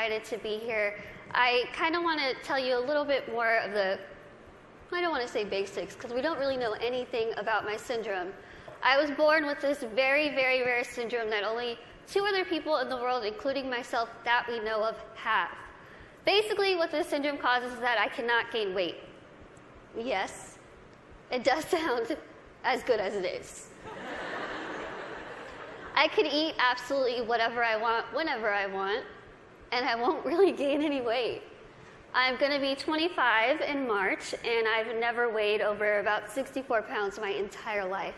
excited to be here. I kind of want to tell you a little bit more of the, I don't want to say basics, because we don't really know anything about my syndrome. I was born with this very, very rare syndrome that only 2 other people in the world, including myself, that we know of, have. Basically, what this syndrome causes is that I cannot gain weight. Yes, it does sound as good as it is. I can eat absolutely whatever I want, whenever I want, and I won't really gain any weight. I'm going to be 25 in March, and I've never weighed over about 64 pounds my entire life.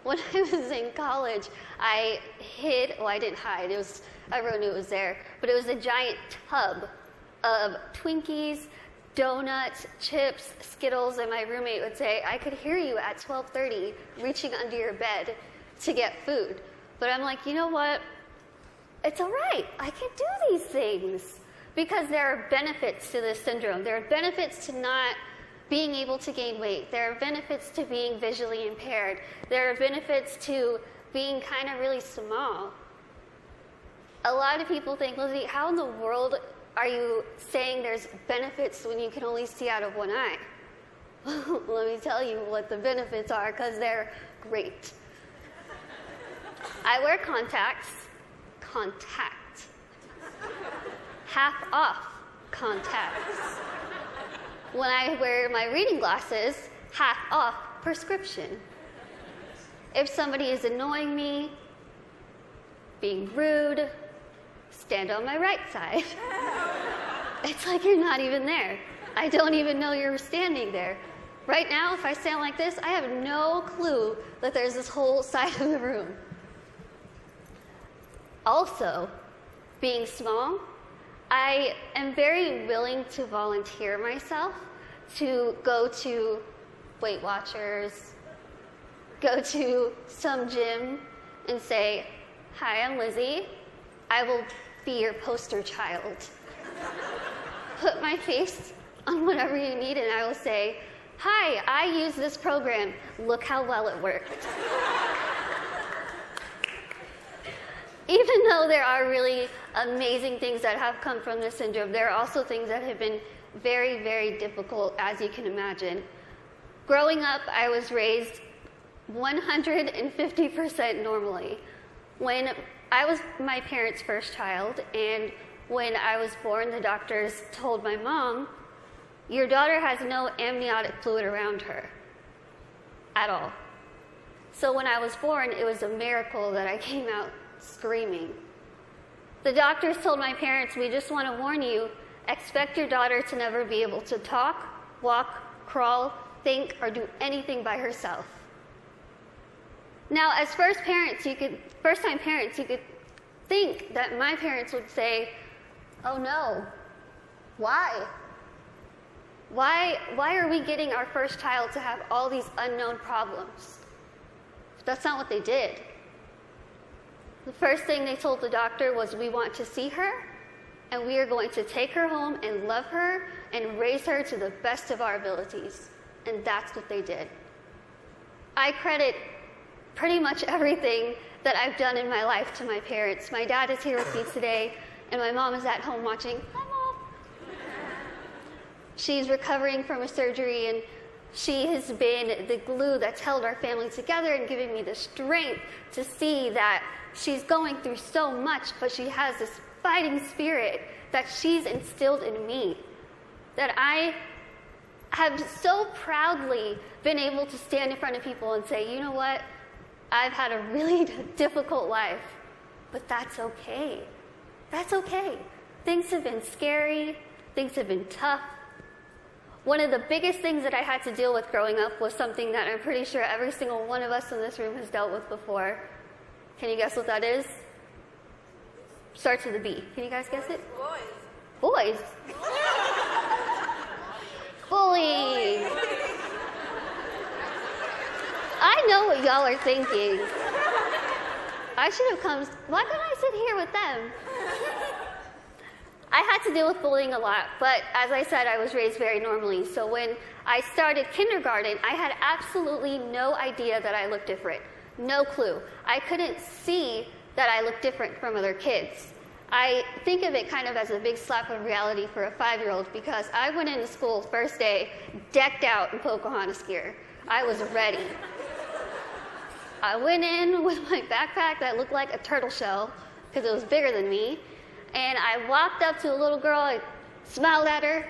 When I was in college, I hid, well, I didn't hide, everyone knew it was there, but it was a giant tub of Twinkies, donuts, chips, Skittles, and my roommate would say, I could hear you at 12:30 reaching under your bed to get food. But I'm like, you know what? It's all right. I can do these things because there are benefits to this syndrome. There are benefits to not being able to gain weight. There are benefits to being visually impaired. There are benefits to being kind of really small. A lot of people think, Lizzie, how in the world are you saying there's benefits when you can only see out of one eye? Let me tell you what the benefits are, because they're great. I wear contacts. Contact. Half off contacts. When I wear my reading glasses, half off prescription. If somebody is annoying me, being rude, stand on my right side. It's like you're not even there. I don't even know you're standing there. Right now, if I stand like this, I have no clue that there's this whole side of the room. Also, being small, I am very willing to volunteer myself to go to Weight Watchers, go to some gym and say, hi, I'm Lizzie. I will be your poster child. Put my face on whatever you need and I will say, hi, I use this program. Look how well it worked. Even though there are really amazing things that have come from this syndrome, there are also things that have been very, very difficult, as you can imagine. Growing up, I was raised 150% normally. When I was my parents' first child, and when I was born, the doctors told my mom, your daughter has no amniotic fluid around her at all. So when I was born, it was a miracle that I came out screaming. The doctors told my parents, we just want to warn you, expect your daughter to never be able to talk, walk, crawl, think, or do anything by herself. Now, as first-time parents, you could think that my parents would say, oh no, why? Why are we getting our first child to have all these unknown problems? That's not what they did. The first thing they told the doctor was, we want to see her, and we are going to take her home and love her and raise her to the best of our abilities. And that's what they did. I credit pretty much everything that I've done in my life to my parents. My dad is here with me today, and my mom is at home watching. Hi, Mom. She's recovering from a surgery, and she has been the glue that's held our family together and giving me the strength to see that she's going through so much, but she has this fighting spirit that she's instilled in me, that I have so proudly been able to stand in front of people and say, you know what, I've had a really difficult life, but that's okay. That's okay. Things have been scary. Things have been tough. One of the biggest things that I had to deal with growing up was something that I'm pretty sure every single one of us in this room has dealt with before. Can you guess what that is? Starts with a B. Can you guys guess it? Boys. Bullying. I know what y'all are thinking. I should have come. Why couldn't I sit here with them? I had to deal with bullying a lot, but as I said, I was raised very normally. So when I started kindergarten, I had absolutely no idea that I looked different. No clue. I couldn't see that I looked different from other kids. I think of it kind of as a big slap of reality for a 5-year-old because I went into school first day decked out in Pocahontas gear. I was ready. I went in with my backpack that looked like a turtle shell because it was bigger than me, and I walked up to a little girl, I smiled at her.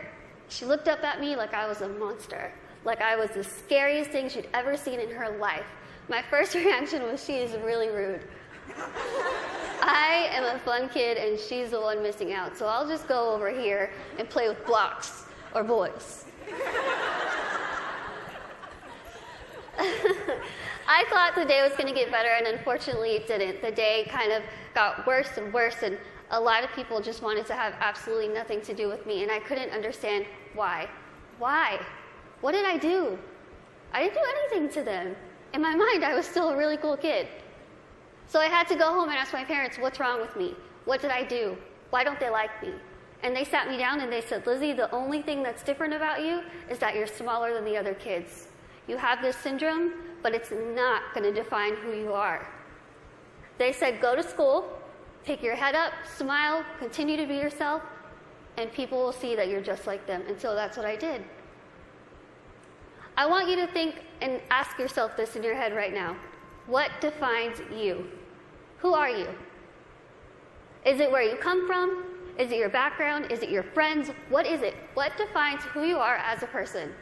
She looked up at me like I was a monster, like I was the scariest thing she'd ever seen in her life. My first reaction was, she is really rude. I am a fun kid and she's the one missing out, so I'll just go over here and play with blocks or boys. I thought the day was going to get better, and unfortunately it didn't. The day kind of got worse and worse, and a lot of people just wanted to have absolutely nothing to do with me, and I couldn't understand why. Why? What did I do? I didn't do anything to them. In my mind, I was still a really cool kid. So I had to go home and ask my parents, what's wrong with me? What did I do? Why don't they like me? And they sat me down and they said, Lizzie, the only thing that's different about you is that you're smaller than the other kids. You have this syndrome, but it's not going to define who you are. They said, go to school, pick your head up, smile, continue to be yourself, and people will see that you're just like them. And so that's what I did. I want you to think and ask yourself this in your head right now. What defines you? Who are you? Is it where you come from? Is it your background? Is it your friends? What is it? What defines who you are as a person?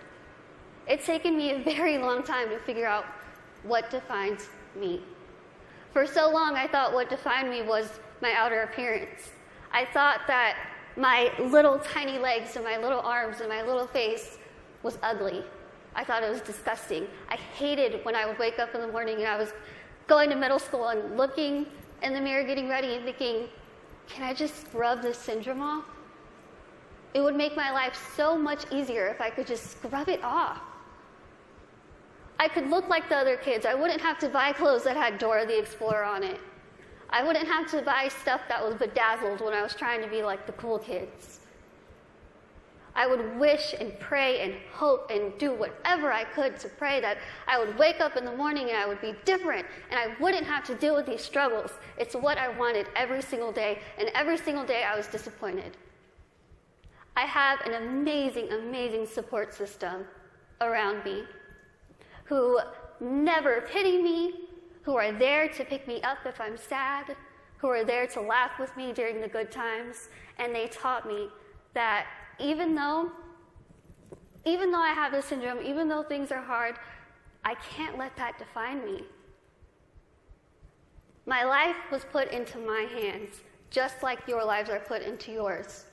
It's taken me a very long time to figure out what defines me. For so long, I thought what defined me was my outer appearance. I thought that my little tiny legs and my little arms and my little face was ugly. I thought it was disgusting. I hated when I would wake up in the morning and I was going to middle school and looking in the mirror, getting ready and thinking, can I just scrub this syndrome off? It would make my life so much easier if I could just scrub it off. I could look like the other kids. I wouldn't have to buy clothes that had Dora the Explorer on it. I wouldn't have to buy stuff that was bedazzled when I was trying to be like the cool kids. I would wish and pray and hope and do whatever I could to pray that I would wake up in the morning and I would be different and I wouldn't have to deal with these struggles. It's what I wanted every single day, and every single day I was disappointed. I have an amazing, amazing support system around me who never pity me, who are there to pick me up if I'm sad, who are there to laugh with me during the good times, and they taught me that even though I have this syndrome, even though things are hard, I can't let that define me. My life was put into my hands, just like your lives are put into yours.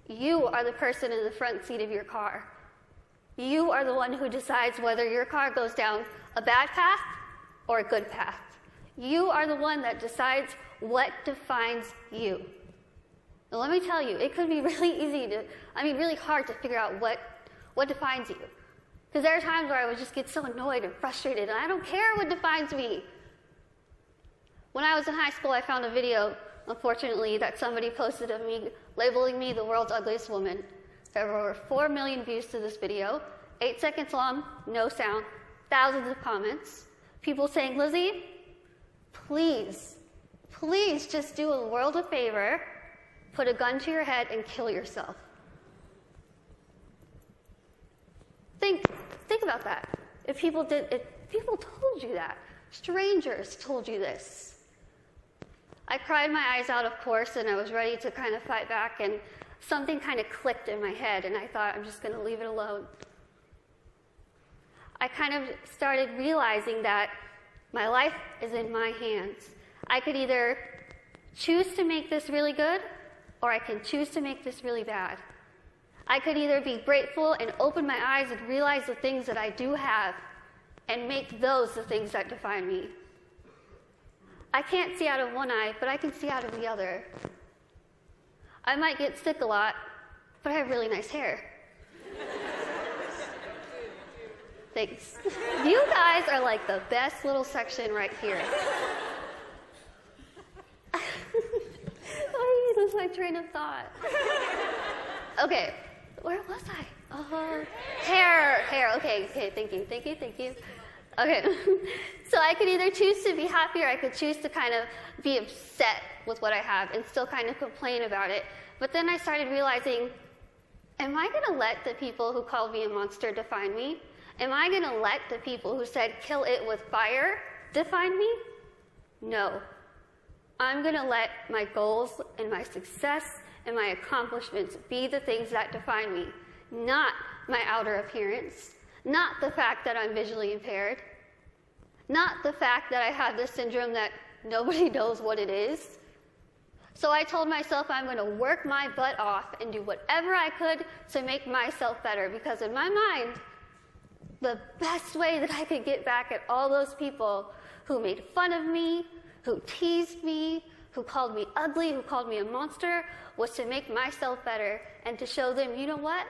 You are the person in the front seat of your car. You are the one who decides whether your car goes down a bad path or a good path. You are the one that decides what defines you. Now, let me tell you, it could be really hard to figure out what defines you. Because there are times where I would just get so annoyed and frustrated, and I don't care what defines me. When I was in high school, I found a video, unfortunately, that somebody posted of me labeling me the world's ugliest woman. There were over 4 million views to this video, 8 seconds long, no sound, thousands of comments. People saying, Lizzie, please just do a world a favor, put a gun to your head and kill yourself. Think about that. If people told you that, strangers told you this. I cried my eyes out, of course, and I was ready to kind of fight back, and something kind of clicked in my head, and I thought, I'm just going to leave it alone. I kind of started realizing that my life is in my hands. I could either choose to make this really good, or I can choose to make this really bad. I could either be grateful and open my eyes and realize the things that I do have and make those the things that define me. I can't see out of one eye, but I can see out of the other. I might get sick a lot, but I have really nice hair. Thanks. You guys are like the best little section right here. I lose my train of thought. Okay, where was I? Hair. Okay, thank you. Okay, so I could either choose to be happy or I could choose to kind of be upset with what I have and still kind of complain about it. But then I started realizing, am I going to let the people who called me a monster define me? Am I going to let the people who said kill it with fire define me? No. I'm going to let my goals and my success and my accomplishments be the things that define me, not my outer appearance, not the fact that I'm visually impaired, not the fact that I have this syndrome that nobody knows what it is. So I told myself I'm going to work my butt off and do whatever I could to make myself better, because in my mind, the best way that I could get back at all those people who made fun of me, who teased me, who called me ugly, who called me a monster, was to make myself better and to show them, you know what?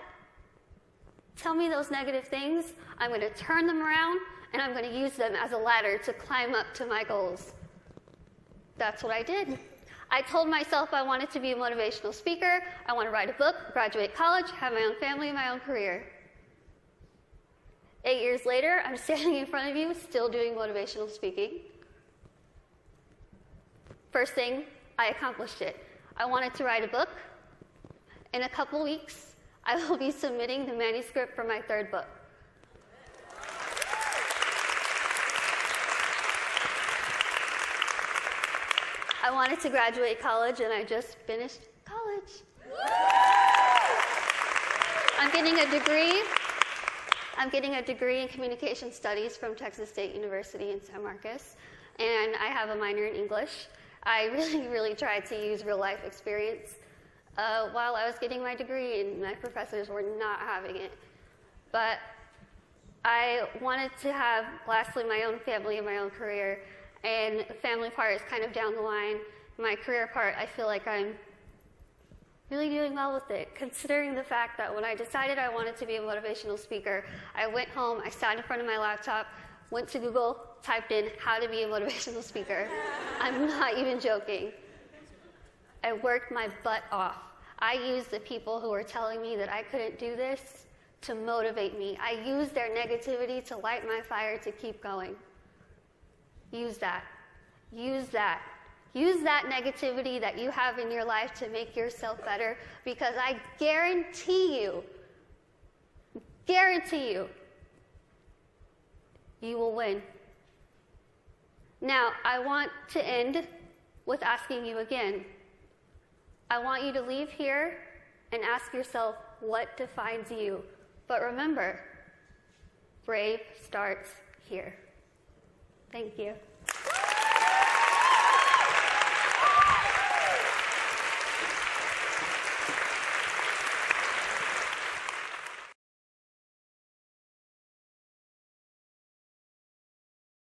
Tell me those negative things, I'm going to turn them around, and I'm going to use them as a ladder to climb up to my goals. That's what I did. I told myself I wanted to be a motivational speaker, I want to write a book, graduate college, have my own family, my own career. 8 years later, I'm standing in front of you, still doing motivational speaking. First thing, I accomplished it. I wanted to write a book. In a couple weeks, I will be submitting the manuscript for my 3rd book. I wanted to graduate college, and I just finished college. I'm getting a degree. I'm getting a degree in communication studies from Texas State University in San Marcos, and I have a minor in English. I really tried to use real life experience while I was getting my degree, and my professors were not having it. But I wanted to have, lastly, my own family and my own career, and the family part is kind of down the line. My career part, I feel like I'm really doing well with it, considering the fact that when I decided I wanted to be a motivational speaker, I went home, I sat in front of my laptop, went to Google, typed in how to be a motivational speaker. I'm not even joking. I worked my butt off. I used the people who were telling me that I couldn't do this to motivate me. I used their negativity to light my fire to keep going. Use that. Use that. Use that negativity that you have in your life to make yourself better, because I guarantee you, you will win. Now, I want to end with asking you again. I want you to leave here and ask yourself what defines you. But remember, brave starts here. Thank you.